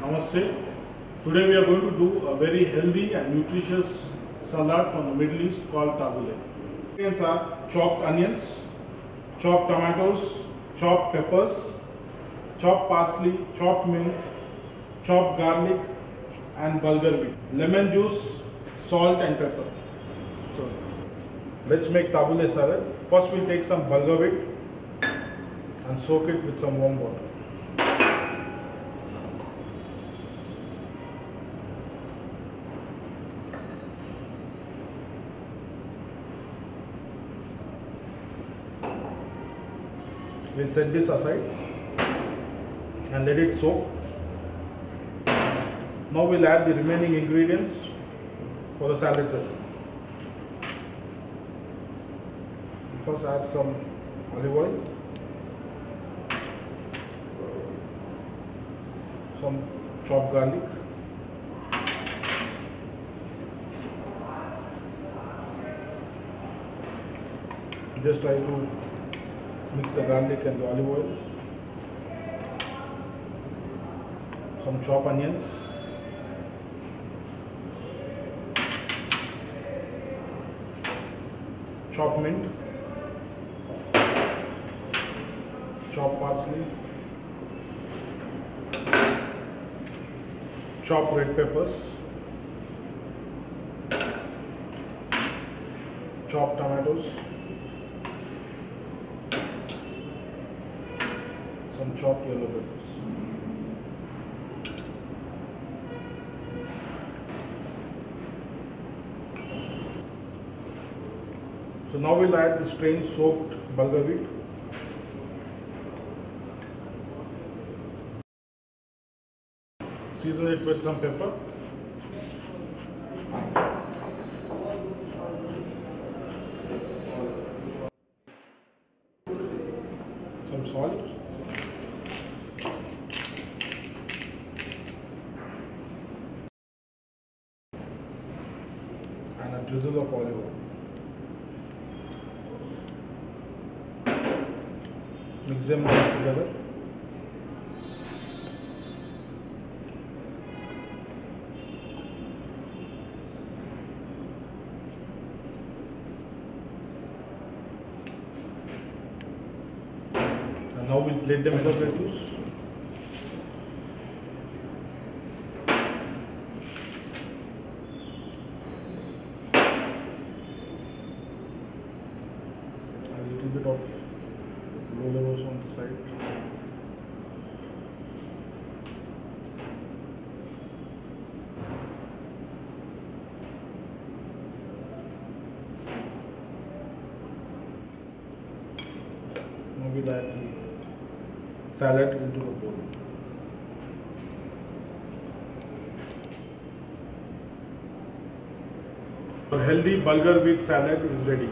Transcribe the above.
Namaste. Today we are going to do a very healthy and nutritious salad from the Middle East called tabbouleh. Ingredients are chopped onions, chopped tomatoes, chopped peppers, chopped parsley, chopped mint, chopped garlic and bulgur wheat, lemon juice, salt and pepper. So let's make tabbouleh salad. First we'll take some bulgur wheat and soak it with some warm water. We'll set this aside and let it soak. Now we'll add the remaining ingredients for the salad dressing. First add some olive oil, some chopped garlic, just try to mix the garlic and the olive oil, some chopped onions, chopped mint, chopped parsley, chopped red peppers, chopped tomatoes, some chopped yellow peppers. So now we'll add the strained soaked bulgur wheat. Season it with some pepper. Some salt. And a drizzle of olive oil. Mix them all together. And now we'll plate them in the lettuce. A little bit of rollers on the side. Now we'll add the salad into the bowl. Our healthy bulgur wheat salad is ready.